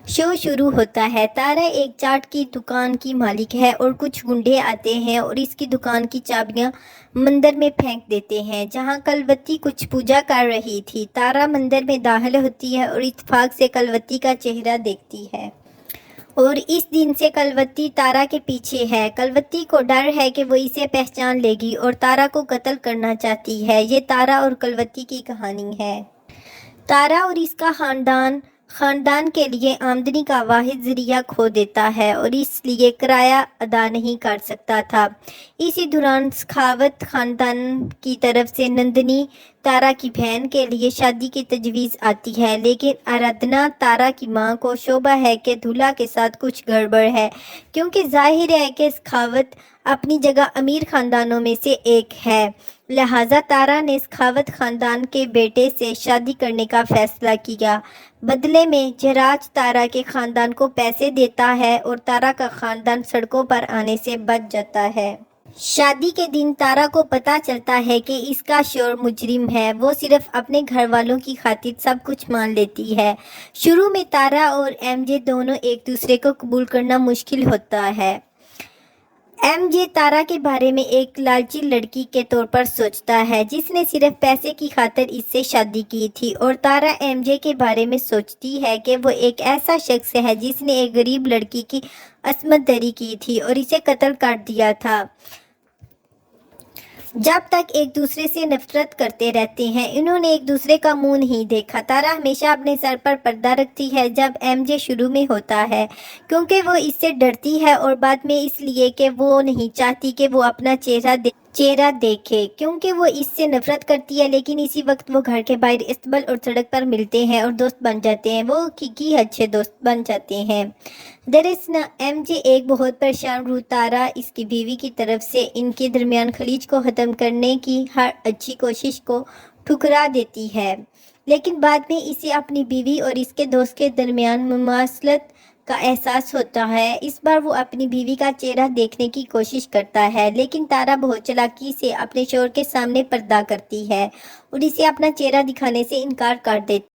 شو شروع ہوتا ہے۔ تارا ایک چاٹ کی دکان کی مالک ہے اور کچھ گنڈے آتے ہیں اور اس کی دکان کی چابیاں مندر میں پھینک دیتے ہیں جہاں کلوتی کچھ پوجا کر رہی تھی۔ تارا مندر میں داخل ہوتی ہے اور اتفاق سے کلوتی کا چہرہ دیکھتی ہے اور اس دن سے کلوتی تارا کے پیچھے ہے۔ کلوتی کو ڈر ہے کہ وہ اسے پہچان لے گی اور تارا کو قتل کرنا چاہتی ہے۔ یہ تارا اور کلوتی کی کہانی ہے۔ تارا اور اس کا خاندان کے لیے آمدنی کا واحد ذریعہ کھو دیتا ہے اور اس لیے کرایہ ادا نہیں کر سکتا تھا۔ اسی دوران سکھاوت خاندان کی طرف سے نندنی تارا کی بہن کے لیے شادی کی تجویز آتی ہے، لیکن آرادھنا تارا کی ماں کو شبہ ہے کہ دولہا کے ساتھ کچھ گڑبڑ ہے، کیونکہ ظاہر ہے کہ سکھاوت اپنی جگہ امیر خاندانوں میں سے ایک ہے۔ لہٰذا تارا نے سکھاوت خاندان کے بیٹے سے شادی کرنے کا فیصلہ کیا۔ بدلے میں جہراج تارا کے خاندان کو پیسے دیتا ہے اور تارا کا خاندان سڑکوں پر آنے سے بچ جاتا ہے۔ شادی کے دن تارا کو پتہ چلتا ہے کہ اس کا شوہر مجرم ہے۔ وہ صرف اپنے گھر والوں کی خاطر سب کچھ مان لیتی ہے۔ شروع میں تارا اور ایم جے دونوں ایک دوسرے کو قبول کرنا مشکل ہوتا ہے۔ ایم جے تارا کے بارے میں ایک لالچی لڑکی کے طور پر سوچتا ہے جس نے صرف پیسے کی خاطر اس سے شادی کی تھی، اور تارا ایم جے کے بارے میں سوچتی ہے کہ وہ ایک ایسا شخص ہے جس نے ایک غریب لڑکی کی عصمت دری کی تھی اور اسے قتل کر دیا تھا۔ جب تک ایک دوسرے سے نفرت کرتے رہتے ہیں، انہوں نے ایک دوسرے کا منہ نہیں دیکھا۔ تارا ہمیشہ اپنے سر پر پردہ رکھتی ہے جب ایم جے شروع میں ہوتا ہے، کیونکہ وہ اس سے ڈرتی ہے، اور بعد میں اس لیے کہ وہ نہیں چاہتی کہ وہ اپنا چہرہ دیکھے، کیونکہ وہ اس سے نفرت کرتی ہے۔ لیکن اسی وقت وہ گھر کے باہر استبل اور سڑک پر ملتے ہیں اور دوست بن جاتے ہیں۔ وہ حقیقی اچھے دوست بن جاتے ہیں۔ دراصل ایم جے ایک بہت پریشان روح تارا اس کی بیوی کی طرف سے ان کے درمیان خلیج کو ختم کرنے کی ہر اچھی کوشش کو ٹھکرا دیتی ہے، لیکن بعد میں اسے اپنی بیوی اور اس کے دوست کے درمیان مماثلت کا احساس ہوتا ہے۔ اس بار وہ اپنی بیوی کا چہرہ دیکھنے کی کوشش کرتا ہے، لیکن تارا بہت چالاکی سے اپنے شوہر کے سامنے پردہ کرتی ہے اور اسے اپنا چہرہ دکھانے سے انکار کر دیتی ہے۔